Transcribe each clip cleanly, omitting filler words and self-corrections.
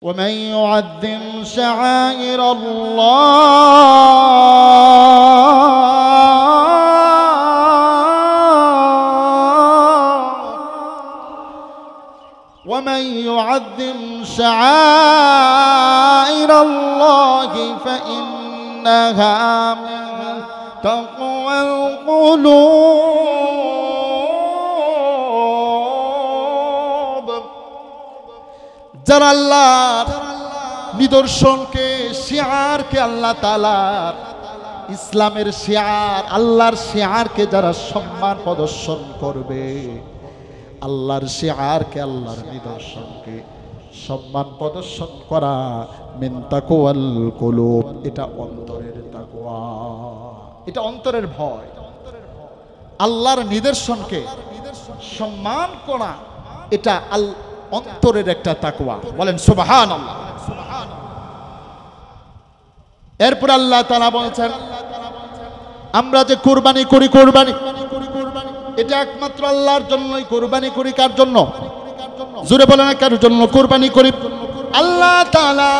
ومن يعظم شعائر الله ومن يعظم شعائر الله فإنها من تقوى القلوب যারা আল্লাহর নিদর্শনকে শিয়ারকে আল্লাহ তাআলার ইসলামের শিয়ার আল্লাহর শিয়ারকে যারা সম্মান প্রদর্শন করবে আল্লাহর শিয়ারকে আল্লাহর নিদর্শনকে সম্মান প্রদর্শন করা মিন তাকওয়াল কুলুব এটা অন্তরের তাকওয়া এটা অন্তরের ভয় আল্লাহর নিদর্শনকে সম্মান করা এটা অন্তরের একটা তাকওয়া বলেন সুবহানাল্লাহ এরপর আল্লাহ তাআলা বলেন আমরা যে কুরবানি করি কুরবানি এটা একমাত্র আল্লাহর জন্যই কুরবানি করি কার জন্য জোরে বলেন কার জন্য কুরবানি করি আল্লাহ তাআলা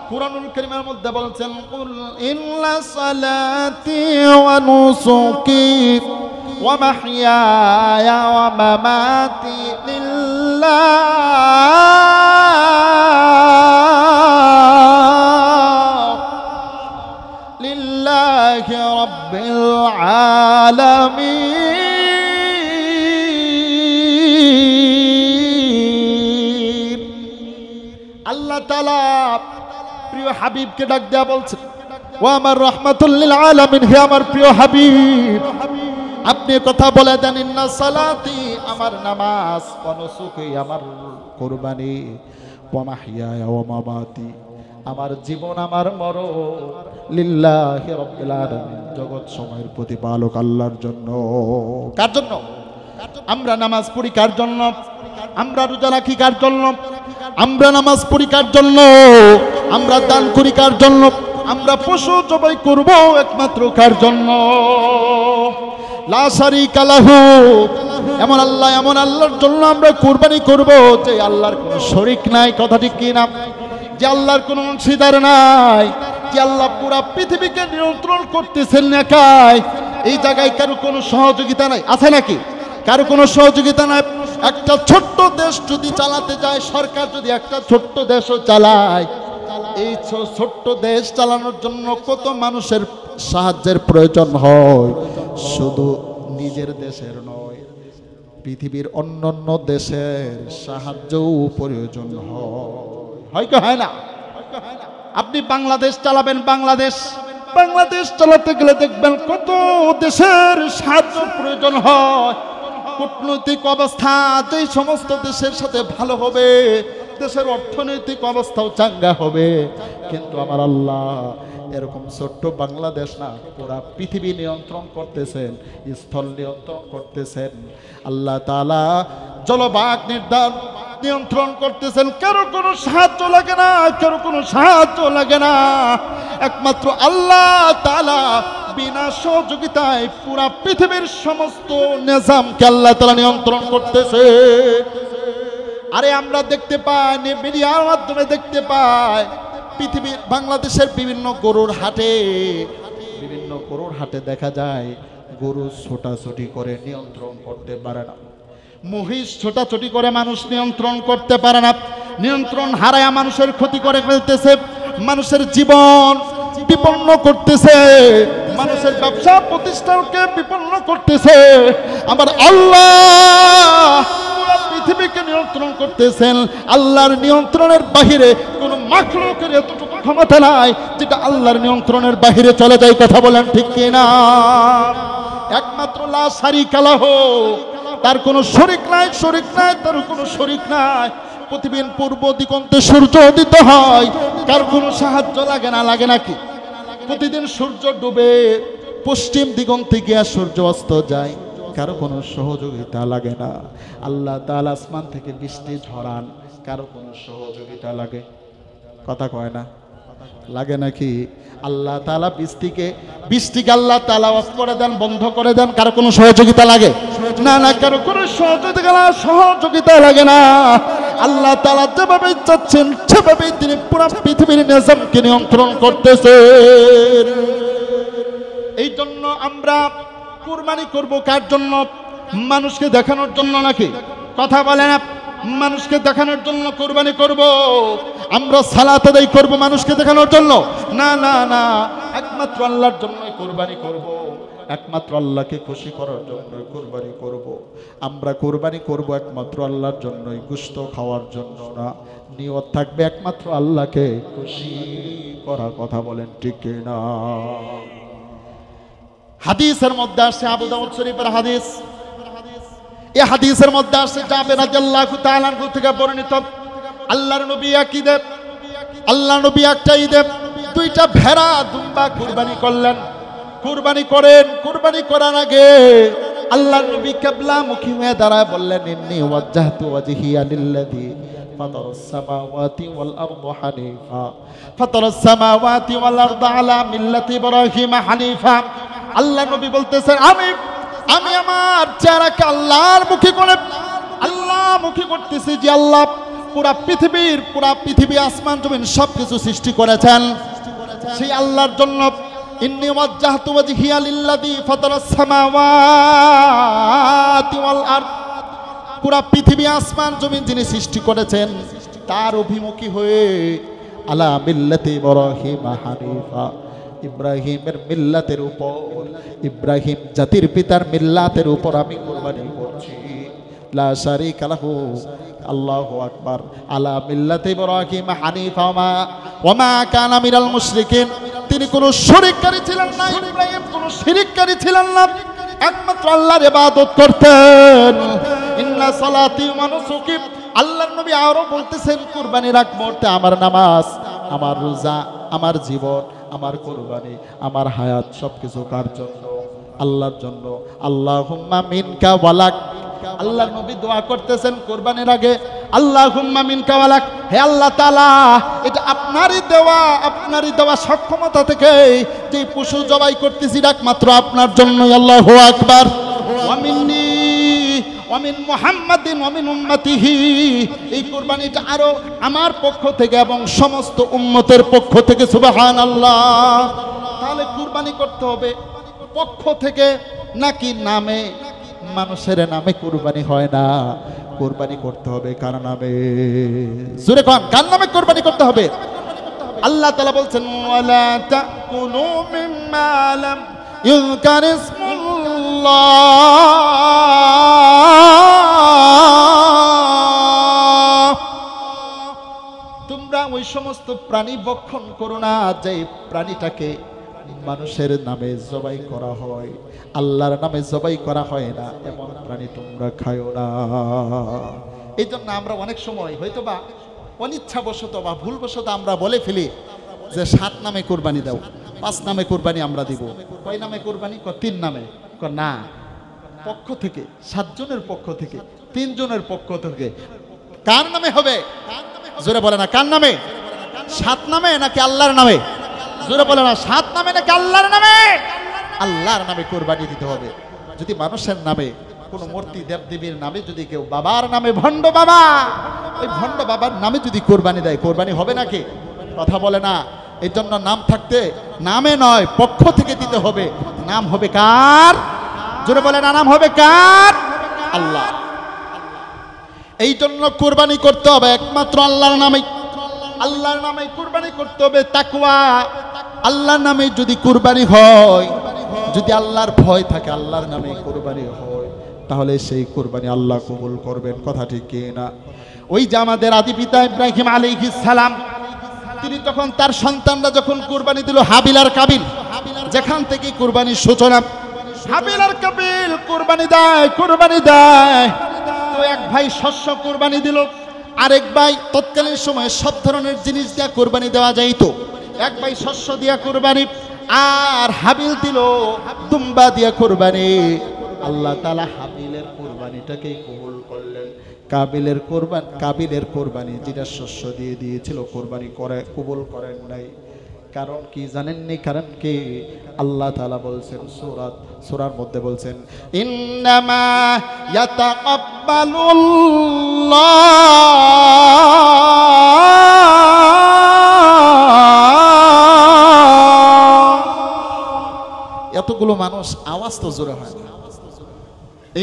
কুরআনুল কারীমের মধ্যে বলেছেন কুল ইন্না সালাতি ওয়া নুসুকি ওয়া মাহইয়ায়া ওয়া মামাতি লিল্লাহি রাব্বিল আলামিন আল্লাহ তাআলা প্রিয় হাবিবকে ডাক দেয়া বলছেন ও আমার রাহমাতুল লিল আলামিন হে আমার প্রিয় হাবিব আপনি কথা বলে দেন ইন্না সালাতি আমার নামাজ ওয়া নুসুকি আমার কুরবানি ওয়া মাহইয়ায়া ওয়া মামাতি আমার জীবন আমার মরণ লিল্লাহি রাব্বিল আলামিন জগৎ সময়ের প্রতিপালক আল্লাহর জন্য কার জন্য আমরা নামাজ পড়ি কার জন্য আমরা রোজা রাখি কার জন্য আমরা নামাজ পড়ি কার জন্য আমরা দান করি কার জন্য আমরা পশু জবাই করব একমাত্র কার জন্য লা শারীকা লাহু এমন আল্লাহর জন্য আমরা কুরবানি করব যে আল্লাহর কোনো শরীক নাই কথা ঠিক কি না যে আল্লাহর কোনো অংশীদার নাই যে আল্লাহ পুরা পৃথিবীকে নিয়ন্ত্রণ করতেছেন একাই এই জায়গায় কারো কোনো সহযোগিতা নাই আছে নাকি কারো কোনো সহযোগিতা নাই একটা ছোট্ট দেশ যদি চালাতে যায় সরকার যদি একটা ছোট্ট দেশও চালায় এই ছোট্ট দেশ চালানোর জন্য কত মানুষের সাহায্যের প্রয়োজন হয় শুধু নিজের দেশের নয় পৃথিবীর অন্যান্য দেশের সাহায্যও প্রয়োজন হয় কি হয় না আপনি বাংলাদেশ চালাবেন বাংলাদেশ চালাতে গেলে দেখবেন কত দেশের সাহায্য প্রয়োজন হয় কূটনৈতিক অবস্থা যেই সমস্ত দেশের সাথে ভালো হবে দেশের অর্থনৈতিক অবস্থাও চাঙ্গা হবে কিন্তু আমার আল্লাহ এরকম ছোট্ট বাংলাদেশ না পুরা পৃথিবী নিয়ন্ত্রণ করতেছেন স্থল নিয়ন্ত্রণ করতেছেন আল্লাহ তাআলা জলভাগ নিয়ন্ত্রণ করতেছেন কারো কোনো সাহায্য লাগে না একমাত্র আল্লাহ তাআলা বিনা সহযোগিতায় পুরা পৃথিবীর সমস্ত নিজামকে আল্লাহ তাআলা নিয়ন্ত্রণ করতেছে আরে আমরা দেখতে পাই মিডিয়ার মাধ্যমে দেখতে পাই পৃথিবীর বাংলাদেশের বিভিন্ন গরুর হাটে দেখা যায় গরু ছোটাছুটি করে নিয়ন্ত্রণ করতে পারে না মহিষ ছোটাছুটি করে মানুষ নিয়ন্ত্রণ করতে পারে না নিয়ন্ত্রণ হারায়া মানুষের ক্ষতি করে ফেলতেছে মানুষের জীবন বিপন্ন করতেছে মানুষের ব্যবসা প্রতিষ্ঠানকে বিপন্ন করতেছে আমার আল্লাহ পৃথিবীকে নিয়ন্ত্রণ করতেছেন আল্লাহর নিয়ন্ত্রণের বাহিরে কোনো মাখলুকের এতটুকু ক্ষমতা নাই যেটা আল্লাহর নিয়ন্ত্রণের বাহিরে চলে যায় কথা বলেন ঠিক কিনা একমাত্র লা শারীকা লাহু তার কোনো শরীক নাই তার কোনো শরীক নাই প্রতিদিন পূর্ব দিগন্তে সূর্য উদিত হয় কার কোনো সাহায্য লাগে নাকি প্রতিদিন সূর্য ডুবে পশ্চিম দিগন্তে গিয়ে সূর্য অস্ত যায় কারো কোনো সহযোগিতা লাগে না আল্লাহ তাআলা আসমান থেকে বৃষ্টি ঝরান কারো কোনো সহযোগিতা লাগে কথা কয় না লাগে নাকি আল্লাহ তাআলা বৃষ্টিকে আল্লাহ তাআলা অফ করে দেন বন্ধ করে দেন কারো কোনো সহযোগিতা লাগে না কারো কোনো সহযোগিতা লাগে না আল্লাহ তাআলা যেভাবে চাচ্ছেন সেভাবে তিনি পুরো পৃথিবীর নিজামকে নিয়ন্ত্রণ করতেছেন। এই জন্য আমরা কুরবানি করব কার জন্য? মানুষকে দেখানোর জন্য নাকি? কথা বলে না। মানুষকে দেখানোর জন্য কুরবানি করব? আমরা সালাত আদায় করব মানুষকে দেখানোর জন্য? না না না, একমাত্র আল্লাহর জন্যই কুরবানি করব, একমাত্র আল্লাহকে খুশি করার জন্য কুরবানি করব। আমরা কুরবানি করব একমাত্র আল্লাহর জন্যই, গোশত খাওয়ার জন্য না। নিয়ত থাকবে একমাত্র আল্লাহকে খুশি করার। কথা বলেন ঠিক কি না? হাদিসের মধ্যে আসছে, আবু দাউদ শরীফের হাদিস, এই হাদিসের মধ্যে আসছে জাবের রাদিয়াল্লাহু তাআলা আনহু থেকে বর্ণিত, আল্লাহর নবী আকীদে, আল্লাহর নবী একটা ঈদে দুইটা ভেড়া দুম্বা কুরবানি করলেন। কুরবানি করেন, কুরবানি করার আগে আল্লাহর নবী কিবলামুখী হয়ে দাঁড়ায় বললেন, ইন্নী ওয়াজ্জাহতু ওয়াজহিয়া লিল্লাযী ফাতারাস সামাওয়াতি ওয়াল আরদা হানিফা, ফাতারাস সামাওয়াতি ওয়াল আরদা আলা মিল্লাতি ইব্রাহিম হানিফা। আল্লাহর নবী বলতেছেন, আমি আমার চেহারাকে আল্লাহর মুখী করে আল্লাহমুখী করতেছি, যে আল্লাহ পুরা পৃথিবী আসমান জমিন সবকিছু সৃষ্টি করেছেন সেই আল্লাহর জন্য। ইন্নী ওয়াজ্জাহতু ওয়াজহিয়া লিল্লাযী ফাতারাস সামাওয়াতি ওয়াল আরদ, পুরা পৃথিবী আসমান জমিন যিনি সৃষ্টি করেছেন তার অভিমুখী হয়ে আলা মিল্লাতি ইব্রাহিম হানিফা, ইব্রাহিমের মিল্লাতের উপর, ইব্রাহিম জাতির পিতার মিল্লাতের উপর আমি কুরবানি করছি। লা শারীকা লাহু, আল্লাহু আকবার। আলা মিল্লাতি ইব্রাহিম হানিফা ওয়া মা কানা মিনাল মুশরিকিন, তিনি কোনো শরীককারী ছিলেন না, ইব্রাহিম কোনো শিরককারী ছিলেন না, একমাত্র আল্লাহর ইবাদত করতেন। ইন্না সালাতি ওয়া নুসুকি, আল্লাহর নবী আরো বলতেছেন কুরবানির আগ মুহূর্তে আমার নামাজ, আমার রোজা, আমার জীবন, আমার কুরবানি, আমার হায়াত সবকিছু কার জন্য? আল্লাহর জন্য। আল্লাহুম্মা মিনকা ওয়ালাক, আল্লাহর নবী দোয়া করতেছেন কুরবানির আগে, আল্লাহুম্মা মিনকা ওয়ালাক, হে আল্লাহ তাআলা এটা আপনারই দেওয়া সক্ষমতা থেকে যে পশু জবাই করতেছি একমাত্র আপনার জন্যই। আল্লাহু আকবার। ওয়া মিন্নি ওয়া মিন মুহাম্মাদিন ওয়া মিন উম্মতিহি, এই কুরবানিটা আরো আমার পক্ষ থেকে এবং সমস্ত উম্মতের পক্ষ থেকে। সুবহানাল্লাহ। তাহলে কুরবানি করতে হবে পক্ষ থেকে নাকি নামে? মানুষের নামে কুরবানি হয় না, কুরবানি করতে হবে কার নামে? জোরে কোন, কার নামে কুরবানি করতে হবে? আল্লাহ তাআলা বলছেন, ওয়ালা তাকুলু মিম্মা লাম ইযকার ইসমুল্লাহ, তোমরা ওই সমস্ত প্রাণী ভক্ষণ করো না যে প্রাণীটাকে মানুষের নামে জবাই করা হয়, আল্লাহর নামে জবাই করা হয় না, এমন প্রাণী তোমরা খায়ো না। এই জন্য আমরা অনেক সময় হয়তোবা অনিচ্ছাবশত বা ভুলবশত আমরা বলে ফেলি যে 7 নামে কুরবানি দাও, 5 নামে কুরবানি আমরা দিব। কয় নামে কুরবানি? 3 নামে। না, পক্ষ থেকে, 7 জনের পক্ষ থেকে, 3 জনের পক্ষ থেকে। কার নামে হবে? জোরে বলে না, কার নামে? 7 নামে নাকি আল্লাহর নামে? জোরে বলে না, 7 নামে নাকি আল্লাহর নামে? আল্লাহর নামে কুরবানি দিতে হবে। যদি মানুষের নামে, কোন মূর্তি দেবদেবীর নামে যদি কেউ, বাবার নামে, ভণ্ড বাবা, ওই ভণ্ড বাবার নামে যদি কুরবানি দেয়, কুরবানি হবে নাকি? কথা বলে না। এই জন্য নাম থাকতে নামে নয় পক্ষ থেকে দিতে হবে। নাম হবে কার? জোরে বলে না, নাম হবে কার? আল্লাহ। এই জন্য কুরবানি করতে হবে একমাত্র আল্লাহর নামে। আল্লাহর নামে কুরবানি করতে হবে। তাকওয়া, আল্লাহর নামে যদি কুরবানি হয়, যদি আল্লাহর ভয় থাকে, আল্লাহর নামে কুরবানি হয়, তাহলে সেই কুরবানি আল্লাহ কবুল করবেন। কথা ঠিক কি না? ওই যে আমাদের আদি পিতা ইব্রাহিম আলাইহিস সালাম, তিনি তখন তার সন্তানরা যখন কুরবানি দিল, হাবিল আর কাবিল, যেখান থেকে কুরবানির সূচনা। হাবিল আর কাবিল কুরবানি দেয়। তো এক ভাই শস্য কুরবানি দিল, আরেক ভাই, তৎকালীন সময়ে সব ধরনের জিনিস দিয়া কুরবানি দেওয়া যাইতো। এক ভাই শস্য দিয়া কুরবানি, আর হাবিল দিল দুম্বা দিয়া কুরবানি। আল্লাহ তাআলা হাবিলের কুরবানিটাকে কবুল করলেন। কাবিলের কুরবানি যেটা শস্য দিয়ে দিয়েছিল কুরবানি করে কবুল করেন নাই। কারণ কি জানেননি? কারণ কি? আল্লাহ তাআলা বলছেন সূরার মধ্যে বলছেন, ইন্নামা ইয়াতাকাব্বালুল্লাহ। এতগুলো মানুষ, আওয়াজ তো জোরে হয় না।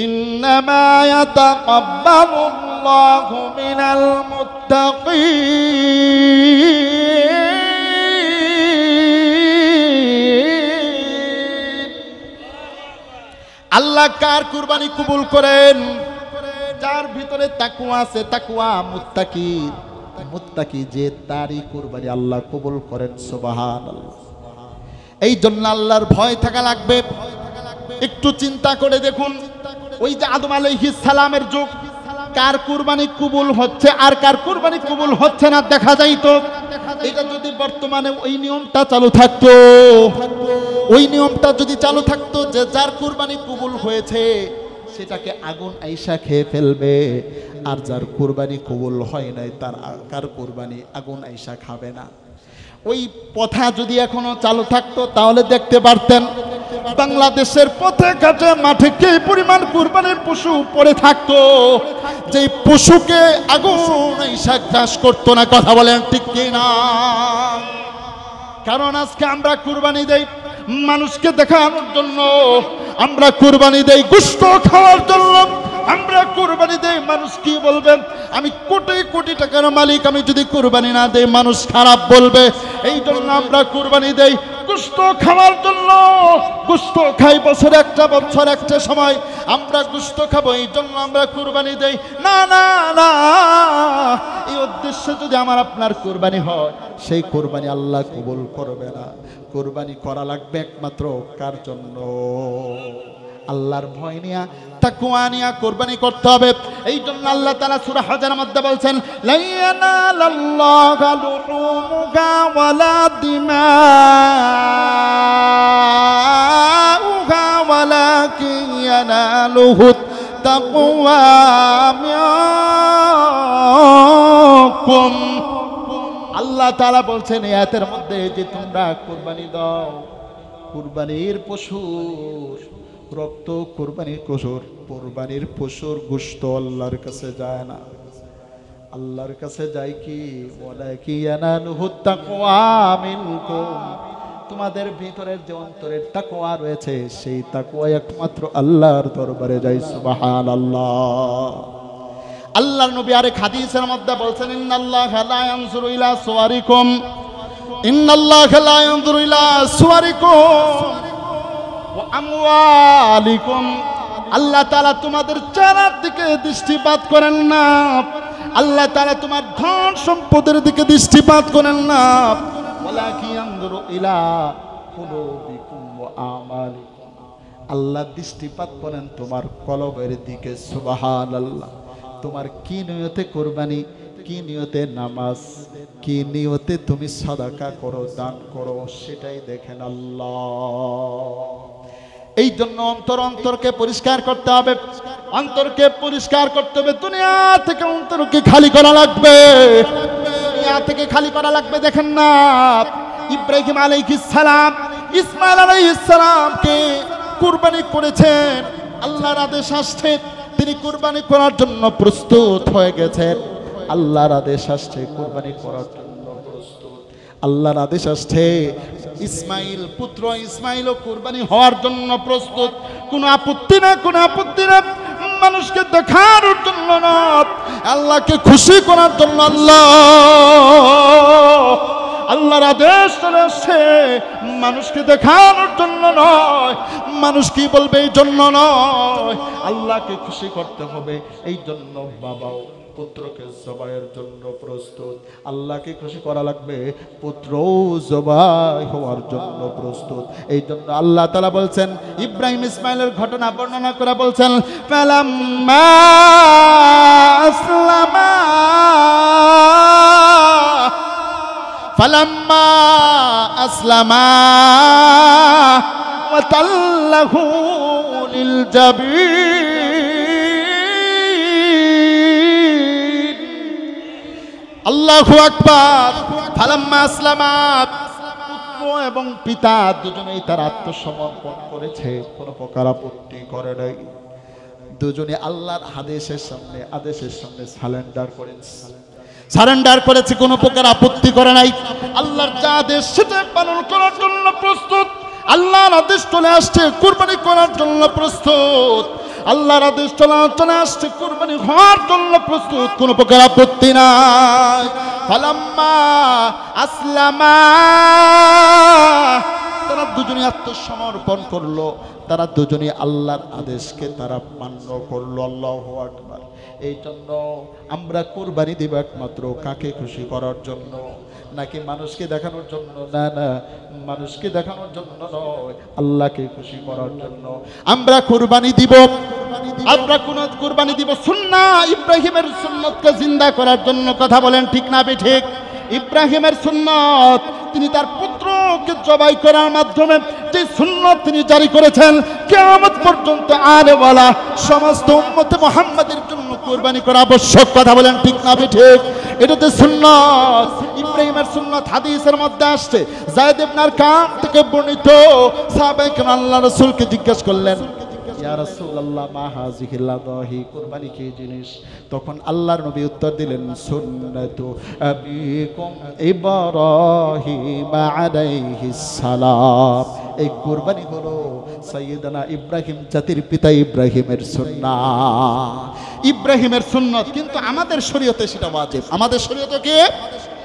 ইন্নামা ইয়াতাকাব্বালুল্লাহু মিনাল মুত্তাকিন। আল্লাহ কার কুরবানি কবুল করেন? যার ভিতরে তাকওয়া আছে, তাকওয়া মুত্তাকি যে, তারই কুরবানি আল্লাহ কবুল করেন। সুবহানাল্লাহ। এই জন্য আল্লাহর ভয় থাকা লাগবে। একটু চিন্তা করে দেখুন, ওই যে আদম আলাইহিস সালামের যুগ, কার কুরবানি কবুল হচ্ছে আর কার কুরবানি কবুল হচ্ছে না দেখা যাইতো। এটা যদি বর্তমানে ওই নিয়মটা চালু থাকতো, ওই নিয়মটা যদি চালু থাকতো যে যার কুরবানি কবুল হয়েছে সেটাকে আগুন আইসা খেয়ে ফেলবে, আর যার কুরবানি কবুল হয় নাই কার কুরবানি আগুন আইসা খাবে না। ওই প্রথা যদি এখনো চালু থাকতো তাহলে দেখতে পারতেন বাংলাদেশের পথে ঘাটে মাঠে কি পরিমাণ কুরবানির পশু পড়ে থাকতো, যে পশুকে আগুন আইসা গ্রাস করতো না। কথা বলেন ঠিক কিনা? কারণ আজকে আমরা কুরবানি দেই মানুষকে দেখানোর জন্য, আমরা কুরবানি দেই গোশত খাওয়ার জন্য, আমরা কুরবানি দেই মানুষ কি বলবেন, আমি কোটি কোটি টাকার মালিক, আমি যদি কুরবানি না দেই মানুষ খারাপ বলবে। এই জন্য আমরা কুরবানি দেই গোশত খাওয়ার জন্য। গোশত খাই বছরে একটা সময় আমরা গোশত খাবো, এই জন্য আমরা কুরবানি দেই। না না না, এই উদ্দেশ্যে যদি আমার আপনার কুরবানি হয়, সেই কুরবানি আল্লাহ কবুল করবে না। কুরবানি করা লাগবে একমাত্র কার জন্য? আল্লাহর ভয় নিয়া, তাকওয়া নিয়া কুরবানি করতে হবে। এই জন্য আল্লাহ তাআলা সূরা হজের মধ্যে বলছেন, লা ইয়ানালাল্লাহু লুহুমুহা ওয়ালা দিমাউহা ওয়ালাকিন ইয়ানালুহু তাকওয়া মিনকুম। আল্লাহ তাআলা বলছেন এই আয়াতের মধ্যে যে তোমরা কুরবানি দাও, কুরবানির পশুর রক্ত, কুরবানির পশুর গোশত আল্লাহর কাছে যায় না। আল্লাহর কাছে যায় কি? ওয়ালাকিন ইয়ানালুহু তাকওয়া মিনকুম। তোমাদের ভিতরের যে অন্তরের তাকওয়া রয়েছে, সেই তাকওয়া একমাত্র আল্লাহর দরবারে যায়। সুবহানাল্লাহ। আল্লাহর নবী আরেক হাদিসের মধ্যে বলছেন, ইন্নাল্লাহা লা ইয়ানজুরু ইলা সুওয়ারিকুম, ইন্নাল্লাহা লা ইয়ানজুরু ইলা সুওয়ারিকুম ওয়া আমওয়ালিকুম। আল্লাহ তাআলা তোমাদের চেহারার দিকে দৃষ্টিপাত করেন না, আল্লাহ তাআলা তোমার ধন সম্পদের দিকে দৃষ্টিপাত করেন না। ওয়ালাকিন ইয়ানজুরু ইলা কুলুবিকুম ওয়া আমালিকুম। আল্লাহ দৃষ্টিপাত করেন তোমার কলবের দিকে। সুবহানাল্লাহ। তোমার কি নিয়তে কুরবানি, কি নিয়তে নামাজ, কি নিয়তে তুমি সাদাকা করো, দান করো, সেটাই দেখেন আল্লাহ। এই জন্য অন্তরকে পরিষ্কার করতে হবে, অন্তরকে পরিষ্কার করতে হবে। দুনিয়া থেকে অন্তরকে খালি করা লাগবে, দুনিয়া থেকে খালি করা লাগবে। দেখেন না, ইব্রাহিম আলাইহিস সালাম ইসমাইল আলাইহিস সালামকে কুরবানি করেছেন, আল্লাহর আদেশ আসছে, তিনি কুরবানি করার জন্য প্রস্তুত হয়ে গেছেন। আল্লাহর আদেশ আসছে কুরবানি করার জন্য প্রস্তুত। আল্লাহর আদেশ আসছে ইসমাইল, পুত্র ইসমাইলও কুরবানি হওয়ার জন্য প্রস্তুত। কোনো আপত্তি না, কোনো আপত্তি না। মানুষকে দেখানোর জন্য না, আল্লাহকে খুশি করার জন্য আল্লাহর আদেশ চলে আসছে। মানুষকে দেখানোর জন্য নয়, মানুষ কি বলবে এই জন্য নয়, আল্লাহকে খুশি করতে হবে। এই জন্য বাবাও পুত্রকে জবাইয়ের জন্য প্রস্তুত। আল্লাহকে খুশি করা লাগবে, পুত্রও জবাই হওয়ার জন্য প্রস্তুত। এই জন্য আল্লাহ তাআলা বলছেন, ইব্রাহিম ইসমাইলের ঘটনা বর্ণনা করে বলছেন, ফালাম্মা আসলামা ফালাম্মা আসলামা ওয়া তাল্লাহু লিল জাবিন। আল্লাহু আকবার। ফালাম্মা আসলামা, এবং পিতা দুজনেই তার আত্মসমর্পণ করেছে, কোনো প্রকার আপত্তি করে নাই। দুজনে আল্লাহর আদেশের সামনে সারেন্ডার করেছে, কোনো প্রকার আপত্তি করে নাই। আল্লাহর যা আদেশ সেটা পালন করার জন্য প্রস্তুত। আল্লাহর আদেশ চলে আসছে, কুরবানি করার জন্য প্রস্তুত। আল্লাহর আদেশ চলে আসছে, কুরবানি হওয়ার জন্য প্রস্তুত, কোনো প্রকার আপত্তি নাই। ফালাম্মা আসলামা, তারা দুজনে আত্মসমর্পণ করলো, তারা দুজনে আল্লাহর আদেশকে তারা মান্য করলো। আল্লাহু আকবার। এই জন্য আমরা কুরবানি দিব একমাত্র কাকে খুশি করার জন্য, নাকি মানুষকে দেখানোর জন্য? না না, মানুষকে দেখানোর জন্য নয়, আল্লাহকে খুশি করার জন্য আমরা কুরবানি দিব। আমরা কোন কুরবানি দিব? সুন্নাহ ইব্রাহিমের সুন্নতকে জিন্দা করার জন্য। কথা বলেন ঠিক না বেঠিক? ইব্রাহিমের সুন্নত, তিনি তার পুত্রকে জবাই করার মাধ্যমে যে সুন্নত তিনি জারি করেছেন, কিয়ামত পর্যন্ত আলেওয়ালা সমস্ত উম্মতে মুহাম্মাদের জন্য কুরবানি করা আবশ্যক। কথা বলেন ঠিক না বেঠিক? এটাতে সুন্নত, ইব্রাহিমের সুন্নত হাদিসের মধ্যে আসছে। যায়েদ ইবনে আরকাম থেকে বর্ণিত, সাহাবায়ে কেরাম আল্লাহর রাসূলকে জিজ্ঞেস করলেন, ইয়া রাসূলুল্লাহ মা হাযিহিল আযাহি, কুরবানি কি জিনিস? তখন আল্লাহর নবী উত্তর দিলেন, সুন্নাতু আবিকুম ইব্রাহিম আলাইহিস সালাম। এই কুরবানি হলো সাইয়েদনা ইব্রাহিম জাতির পিতা ইব্রাহিমের সুন্নাহ, ইব্রাহিমের সুন্নত। কিন্তু আমাদের শরীয়তে সেটা ওয়াজিব, আমাদের শরীয়তে কি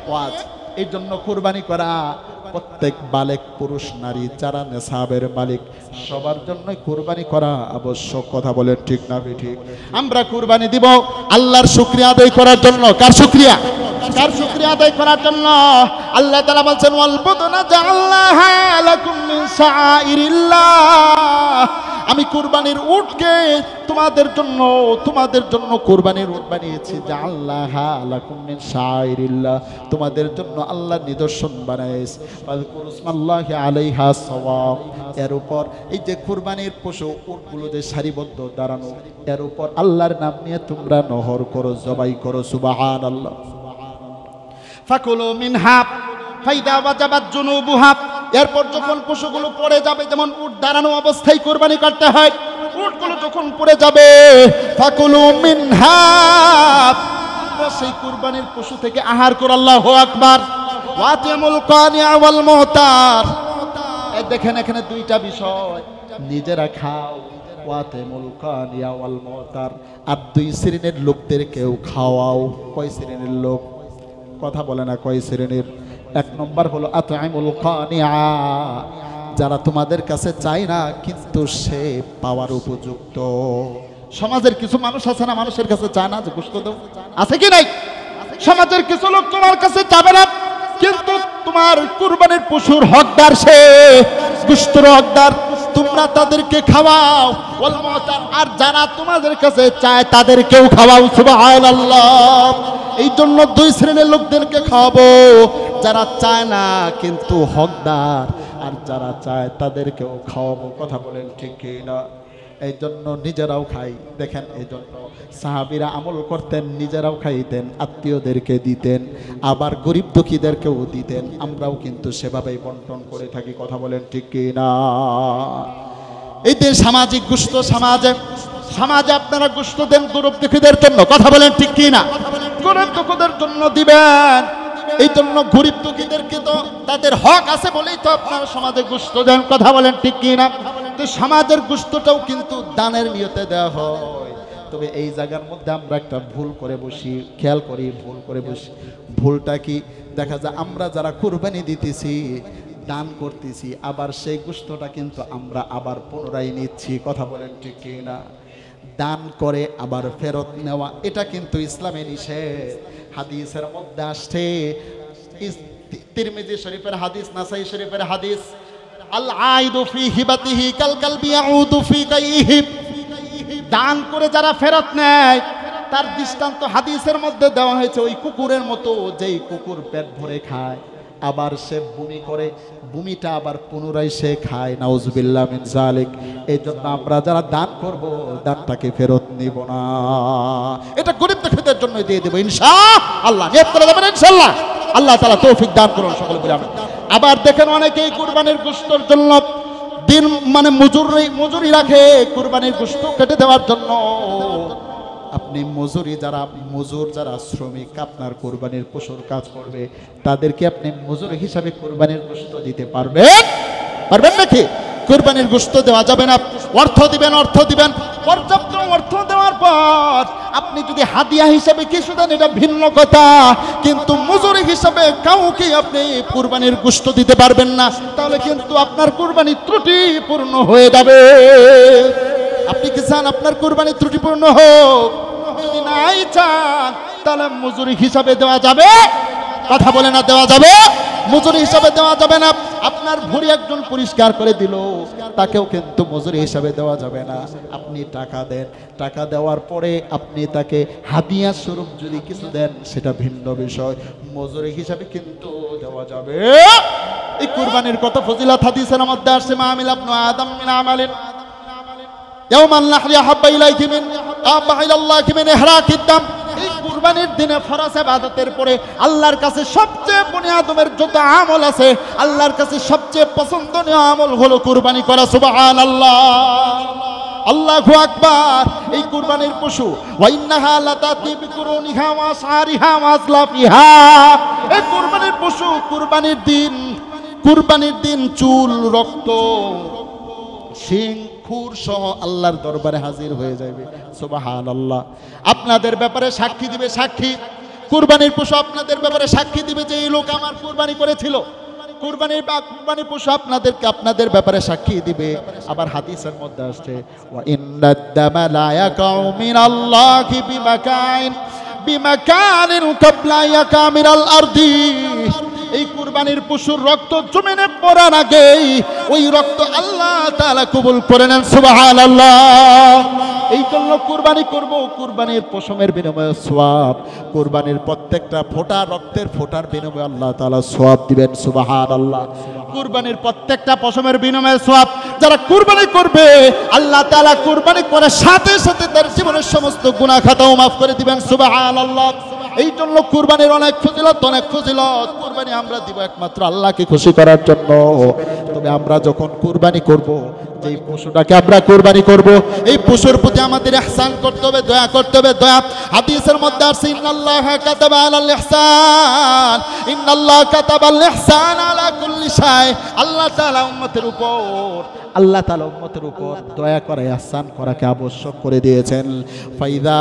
ওয়াজিব। এই জন্য কুরবানি করা প্রত্যেক বালেক পুরুষ নারী যারা নেশাবের মালিক সবার জন্য কুরবানি করা আবশ্যক। কথা বলেন ঠিক না ঠিক? আমরা কুরবানি দিব আল্লাহর শুকরিয়া আদায় করার জন্য। কার শুকরিয়া? কার শুকরিয়া আদায় করার জন্য? আল্লাহ তাআলা বলেন, ওয়াল বুদনা জাআলনাহা লাকুম মিন শাআইরিল্লাহ। আমি কুরবানির উটকে তোমাদের জন্য কুরবানির উট বানিয়েছি। জাআলনাহা লাকুম মিন শাআইরিল্লাহ, তোমাদের জন্য আল্লাহর নিদর্শন বানাইছি। ফাযকুরু ইসমাল্লাহি আলাইহা সাওয়াব। এর উপর এই যে কুরবানির পশু উটগুলো যে সারিবদ্ধ দাঁড়ানো, এর উপর আল্লাহর নাম নিয়ে তোমরা নহর করো, জবাই করো। সুবহানাল্লাহ। ফাকুলু মিনহা ফাইদা ওয়াজাবাত জুনুবুহা। এরপর যখন পশুগুলো পড়ে যাবে, যেমন উট দাঁড়ানো অবস্থায় কুরবানি করতে হয়, উটগুলো যখন পড়ে যাবে, ফাকুলু মিনহা, সেই কুরবানির পশু থেকে আহার করো। আল্লাহু আকবার। ওয়াতিমুল কানিয়া ওয়াল মুহতার। এই দেখেন এখানে দুইটা বিষয়, নিজেরা খাও, ওয়াতিমুল কানিয়া ওয়াল মুহতার, আর দুই শ্রেণীর লোকদেরকেও খাওয়াও। কয় শ্রেণীর লোক? কথা বলে না, কয় শ্রেণীর? এক নম্বর হলো আত'ইমুল কানিয়া, যারা তোমাদের কাছে চায় না কিন্তু সে পাওয়ার উপযুক্ত। সমাজের কিছু মানুষ আছে না, মানুষের কাছে চায় না যে গোশত দাও, আছে কি নাই? সমাজের কিছু লোক তোমার কাছে চাবে না, কিন্তু তোমার কুরবানির পশুর হকদার, সে গোশতের হকদার, তোমরা তাদেরকে খাওয়াও। ওয়াল মুহতার, আর যারা তোমাদের কাছে চায় তাদেরকেও খাওয়াও। সুবহানাল্লাহ। এই জন্য দুই শ্রেণীর লোকদেরকে খাওয়াবো, যারা চায় না কিন্তু হকদার, আর যারা চায় তাদেরকেও খাওয়াবো। কথা বলেন ঠিক কি না? এই জন্য নিজেরাও খাই। দেখেন, এই জন্য সাহাবীরা আমল করতেন, নিজেরাও খাইতেন, আত্মীয়দেরকে দিতেন, আবার গরিব দুঃখীদেরকেও দিতেন। আমরাও কিন্তু সেভাবেই বন্টন করে থাকি। কথা বলেন ঠিক কি না? এই যে সামাজিক গোশত, সমাজে আপনারা গোশত দেন গরিব দুঃখীদের জন্য। কথা বলেন ঠিক কি না? গরিব দুঃখীদের জন্য দিবেন। এই জন্য গরিব দুঃখীদেরকে তো তাদের হক আছে বলেই তো আপনারা সমাজে গোশত দেন। কথা বলেন ঠিক কি না? তো সমাজের গোশতটাও কিন্তু দানের নিয়তে দেওয়া হয়। তবে এই জায়গার মধ্যে আমরা একটা ভুল করে বসি, খেয়াল করি, ভুল করে বসি। ভুলটা কি? দেখা যায় আমরা যারা কুরবানি দিতেছি, দান করতেছি, আবার সেই গোশতটা কিন্তু আমরা আবার পুনরায় নিচ্ছি। কথা বলেন ঠিক কি না? দান করে আবার ফেরত নেওয়া, এটা কিন্তু ইসলামে নিষেধ। হাদিসের মধ্যে আসছে, তিরমিজি শরীফের হাদিস, নাসাই শরীফের হাদিস, আল আইদু ফি হিবাতিহি কাল কালবি ইয়াউদু ফি গাইহি। দান করে যারা ফেরত নেয় তার দৃষ্টান্ত হাদিসের মধ্যে দেওয়া হয়েছে ওই কুকুরের মতো, যেই কুকুর পেট ভরে খায় আবার সে বমি করে, বমিটা আবার পুনরায় সে খায়। নাউজুবিল্লাহ মিন যালিক। এই জন্য আমরা যারা দান করব, দানটাকে ফেরত নিব না, এটা গরিব দুঃখীদের জন্য দিয়ে দেব ইনশাআল্লাহ। নিয়ত করে দেবেন ইনশাআল্লাহ। আল্লাহ তাআলা তৌফিক দান করুন সকলে বলে আমিন। আবার দেখেন অনেকেই কুরবানির গোশতের জন্য দিন মানে মজুরি রাখে কুরবানির গোশত কেটে দেওয়ার জন্য। আপনি মজুর যারা শ্রমিক আপনার কুরবানির পশুর কাজ করবে, তাদেরকে আপনি মজুর হিসাবে কুরবানির গোশত দিতে পারবেন নাকি? কুরবানির গোশত দেওয়া যাবে না। অর্থ দিবেন পর্যাপ্ত অর্থ দেওয়ার পর আপনি যদি হাদিয়া হিসাবে কিছু দেন এটা ভিন্ন কথা, কিন্তু মজুরি হিসাবে কাউকে আপনি কুরবানির গোশত দিতে পারবেন না, তাহলে কিন্তু আপনার কুরবানি ত্রুটিপূর্ণ হয়ে যাবে। আপনি কি চান আপনার কুরবানি ত্রুটিপূর্ণ হোক? যদি নাই চান তাহলে মজুরি হিসাবে দেওয়া যাবে? কথা বলে না, দেওয়া যাবে? মজুরি হিসাবে দেওয়া যাবে না। আপনার ভুঁড়ি একজন পরিষ্কার করে দিল, তাকেও কিন্তু মজুরি হিসাবে দেওয়া যাবে না। আপনি টাকা দেন, টাকা দেওয়ার পরে আপনি তাকে হাদিয়া স্বরূপ যদি কিছু দেন সেটা ভিন্ন বিষয়, মজুরি হিসাবে কিন্তু দেওয়া যাবে। এই কুরবানির কত ফজিলত হাদিসের মধ্যে আসছে, মা আমিলা ইবনু আদম মিন আমালিন ইয়াওমান নাহরি আহাব্বা ইলাইহি মিন ইলাল্লাহি মিন ইহরাকিদ দাম। এই কুরবানির দিনে ফরজ ইবাদতের পরে আল্লাহর কাছে সবচেয়ে বুনিয়াদের যত আমল আছে, আল্লাহর কাছে সবচেয়ে পছন্দনীয় আমল হলো কুরবানি করা। সুবহানাল্লাহ, আল্লাহু আকবার। এই কুরবানির পশু ওয়া ইন্নাহা লাতাতি বিকুরুনিহা ওয়া সারিহা ওয়া আজলাফিহা। এই কুরবানির পশু কুরবানির দিন চুল, রক্ত, শিং, খুর সহ আল্লাহর দরবারে হাজির হয়ে যাবে। সুবহানাল্লাহ। আপনাদের ব্যাপারে সাক্ষী দিবে, কুরবানির পশু আপনাদের ব্যাপারে সাক্ষী দিবে যে এই লোক আমার কুরবানি করেছিল। কুরবানির পশু আপনাদের ব্যাপারে সাক্ষী দিবে। আবার হাদিসের মধ্যে আসছে ওয়া ইন্নাদ দামা লা ইয়াকাউ মিনাল্লাহি বিমাকানিন ক্বাবলা ইয়াকামিরাল আরদি। এই কুরবানির পশুর রক্ত জমিনে পড়ার আগেই ওই রক্ত আল্লাহ তাআলা কবুল করে নেন। সুবহানাল্লাহ। এই জন্য কুরবানি করব, কুরবানির পশমের বিনিময়ে সওয়াব, কুরবানির প্রত্যেকটা ফোঁটা রক্তের ফোঁটার বিনিময়ে আল্লাহ তাআলা সওয়াব দিবেন। সুবহানাল্লাহ। কুরবানির প্রত্যেকটা পশমের বিনিময়ে সওয়াব। যারা কুরবানি করবে আল্লাহ তাআলা কুরবানি করার সাথে সাথে তার জীবনের সমস্ত গুনাহ খাতাও মাফ করে দিবেন। সুবহানাল্লাহ। এই জন্য কুরবানির অনেক ফজিলত। কুরবানি আমরা দিব একমাত্র আল্লাহকে খুশি করার জন্য। তবে আমরা যখন কুরবানি করব, যেই পশুটাকে আমরা কুরবানি করব, এই পশুর প্রতি আমাদের ইহসান করতে হবে, দয়া করতে হবে। হাদিসের মধ্যে আছে ইন্নাল্লাহা কাতাবা আলাল ইহসান, ইন্নাল্লাহা কাতাবাল ইহসান আলা কুল্লি শাই। আল্লাহ তাআলা উম্মতের উপর দয়া করা, ইহসান করাকে আবশ্যক করে দিয়েছেন। ফাইদা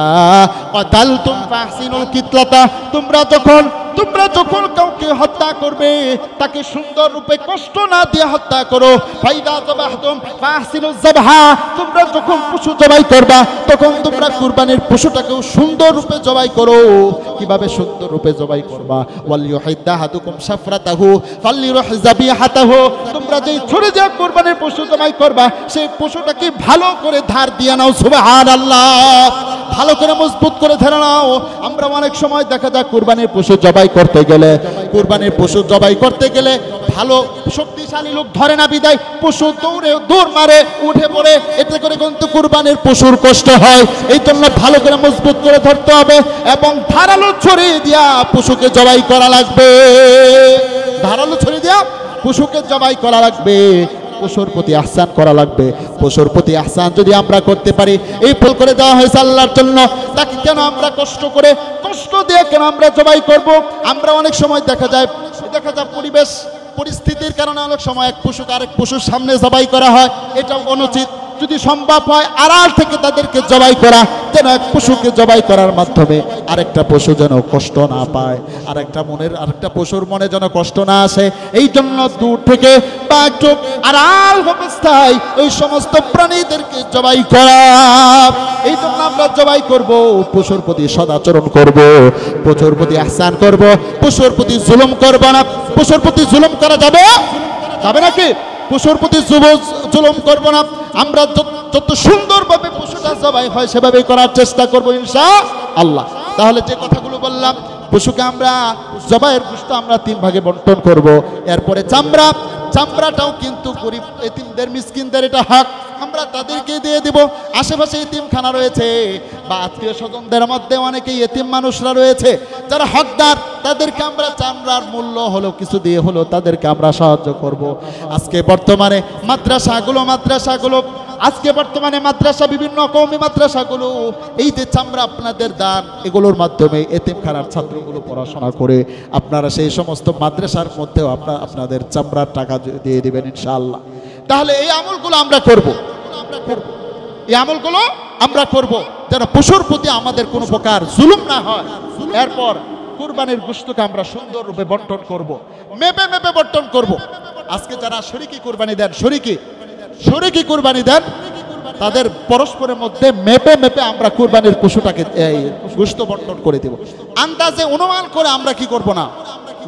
কাতালতুম ফাহসিনুল কিতলাতা। তোমরা যখন কাউকে হত্যা করবে তাকে সুন্দর রূপে কষ্ট না দিয়ে হত্যা করো। ফাইদা যাবাহতুম ফাহসিনুজ যাবহা। তোমরা যখন পশু জবাই করবা তখন তোমরা কুরবানির পশুটাকেও সুন্দর রূপে জবাই করো। কিভাবে সুন্দর রূপে জবাই করবা? ওয়ালিয়ুহিদ্দা আহাদুকুম শাফরাতাহু ফালইরুহ যাবিহাতাহু। তোমরা যেই ছুরি দিয়ে কুরবানির পশু জবাই করবা সেই পশুটাকে ভালো করে ধার দিয়ে নাও। সুবহানাল্লাহ। ভালো করে মজবুত করে ধরে নাও। আমরা অনেক সময় দেখা যায় কুরবানির পশু জবাই করতে গেলে ভালো শক্তিশালী লোক ধরে না, বিদায় পশু দৌড় মারে, উঠে পড়ে, এতে করে কিন্তু কুরবানির পশুর কষ্ট হয়। এই জন্য ভালো করে মজবুত করে ধরতে হবে এবং ধারালো ছুরি দিয়া পশুকে জবাই করা লাগবে। পশুর প্রতি ইহসান করা লাগবে। পশুর প্রতি ইহসান যদি আমরা করতে পারি, এই ফল করে দেওয়া হয়েছে আল্লাহর জন্য, তাকে কেন আমরা কষ্ট দিয়ে কেন আমরা জবাই করব? আমরা অনেক সময় দেখা যায় পরিস্থিতির কারণে অনেক সময় এক পশুকে আরেক পশুর সামনে জবাই করা হয়। এটাও অনুচিত। যদি সম্ভব হয় আড়াল থেকে তাদেরকে জবাই করা, যেন এক পশুকে জবাই করার মাধ্যমে আরেকটা পশু যেন কষ্ট না পায়, আরেকটা পশুর মনে যেন কষ্ট না আসে। এই জন্য দূর থেকে বা একটু আড়াল অবস্থায় ওই সমস্ত প্রাণীদেরকে জবাই করা। এই জন্য আমরা জবাই করব, পশুর প্রতি সদাচরণ করব, পশুর প্রতি ইহসান করব, পশুর প্রতি জুলুম করব না। পশুর প্রতি জুলুম করা যাবে নাকি? পশুর প্রতি জুলুম করব না। আমরা যত সুন্দরভাবে পশুটা জবাই হয় সেভাবেই করার চেষ্টা করব ইনশাআল্লাহ। তাহলে যে কথাগুলো বললাম পশুকে আমরা জবাইয়ের গোশত আমরা 3 ভাগে বন্টন করব। এরপরে চামড়াটাও কিন্তু গরিব এতিমদের মিসকিনদের এটা হক, আমরা তাদেরকে দিয়ে দিব। আশেপাশে এতিমখানা রয়েছে বা আত্মীয় স্বজনদের মধ্যে অনেকেই এতিম মানুষরা রয়েছে যারা হকদার, তাদেরকে আমরা চামড়ার মূল্য হলো কিছু দিয়ে হলো তাদেরকে আমরা সাহায্য করব। আজকে বর্তমানে মাদ্রাসা বিভিন্ন কওমি মাদ্রাসাগুলো এই যে চামড়া আপনাদের দান, এগুলোর মাধ্যমে এতিমখানার ছাত্রগুলো পড়াশোনা করে আপনারা সেই সমস্ত মাদ্রাসার মধ্যেও আপনাদের চামড়ার টাকা দিয়ে দিবেন ইনশাআল্লাহ। তাহলে এই আমলগুলো আমরা করব, যেন পশুর প্রতি আমাদের কোনো প্রকার জুলুম না হয়। এরপর কুরবানির গোশতকে আমরা সুন্দররূপে বন্টন করব, মেপে বন্টন করব। আজকে যারা শরীকি কুরবানি দেন তাদের পরস্পরের মধ্যে মেপে আমরা কুরবানির পশুটাকে গোশত বন্টন করে দেব। আন্দাজে অনুমান করে আমরা কি করব না,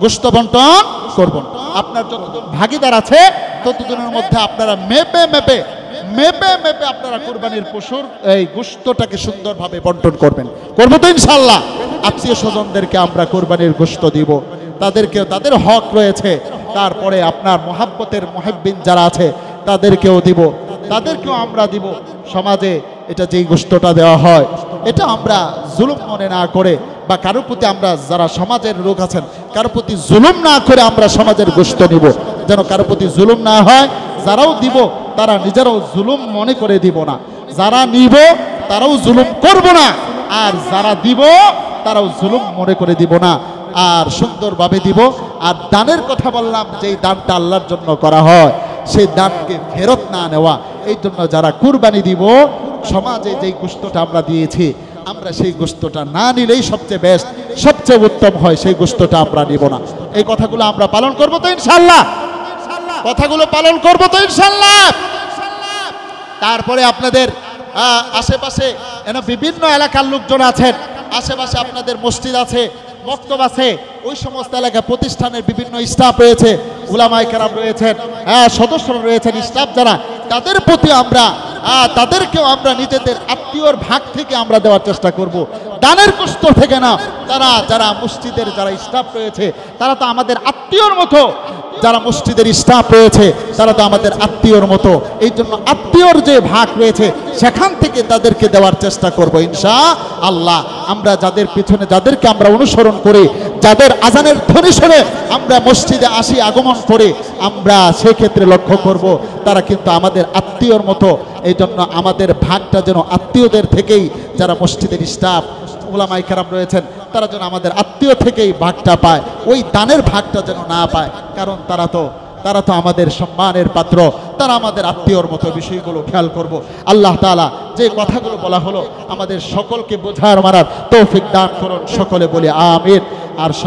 গোশত বন্টন করব। আপনার যতজন ভাগিদার আছে ততজনের মধ্যে আপনারা মেপে আপনারা কুরবানির পশুর এই গোশতটাকে সুন্দরভাবে বন্টন করবেন। করবো তো ইনশাআল্লাহ। আত্মীয় স্বজনদেরকে আমরা কুরবানির গোশত দিব, তাদেরকেও তাদের হক রয়েছে। তারপরে আপনার মহাব্বতের মুহিব্বিন যারা আছে তাদেরকেও আমরা দিব। সমাজে এটা যেই গোশতটা দেওয়া হয় এটা আমরা জুলুম মনে না করে বা কারো প্রতি আমরা যারা সমাজের লোক আছেন কারো প্রতি জুলুম না করে আমরা সমাজের গোশত নিব, যেন কারো প্রতি জুলুম না হয়। যারাও দিব তারা নিজেরাও জুলুম মনে করে দিব না, যারা নিব তারাও জুলুম করব না, আর যারা দিব তারাও জুলুম মনে করে দিব না, আর সুন্দরভাবে দিব। আর দানের কথা বললাম, যেই দানটা আল্লাহর জন্য করা হয় সেই দানকে ফেরত না নেওয়া। এই জন্য যারা কুরবানি দিব, সমাজে যেই গোশতটা আমরা দিয়েছি আমরা সেই গোশতটা না নিলেই সবচেয়ে বেস্ট, সবচেয়ে উত্তম হয়, সেই গোশতটা আমরা নিব না। এই কথাগুলো আমরা পালন করবো তো ইনশাআল্লাহ, তারপরে আপনাদের আশেপাশে বিভিন্ন এলাকার লোকজন আছেন, আশেপাশে আপনাদের মসজিদ আছে, মক্তব আছে, ওই সমস্ত এলাকায় প্রতিষ্ঠানের বিভিন্ন স্টাফ রয়েছে, উলামায়ে কেরাম রয়েছেন, সদস্যরা রয়েছেন, স্টাফ যারা, তাদের প্রতি তাদেরকেও আমরা নিজেদের আত্মীয়র ভাগ থেকে আমরা দেওয়ার চেষ্টা করব, দানের কষ্ট থেকে না। যারা মসজিদের যারা স্টাফ রয়েছে তারা তো আমাদের আত্মীয়র মতো, যারা মসজিদের স্টাফ রয়েছে তারা তো আমাদের আত্মীয়র মতো। এই জন্য আত্মীয়র যে ভাগ রয়েছে সেখান থেকে তাদেরকে দেওয়ার চেষ্টা করব ইনশাআল্লাহ। আমরা যাদের পিছনে যাদেরকে আমরা অনুসরণ করি, যাদের আজানের ধ্বনি শুনে আমরা মসজিদে আসি আগমন করে, আমরা সেক্ষেত্রে লক্ষ্য করব তারা কিন্তু আমাদের আত্মীয়র মতো। এই জন্য আমাদের ভাগটা যেন আত্মীয়দের থেকেই, যারা মসজিদের স্টাফ উলামায়ে কেরাম রয়েছেন তারা যেন আমাদের আত্মীয় থেকেই ভাগটা পায়, ওই দানের ভাগটা যেন না পায়। কারণ তারা তো আমাদের সম্মানের পাত্র, তারা আমাদের আত্মীয়র মতো। বিষয়গুলো খেয়াল করব। আল্লাহ তাআলা যে কথাগুলো বলা হলো আমাদের সকলকে বোঝার মানার তৌফিক দান করুন, সকলে বলি আমিন। আর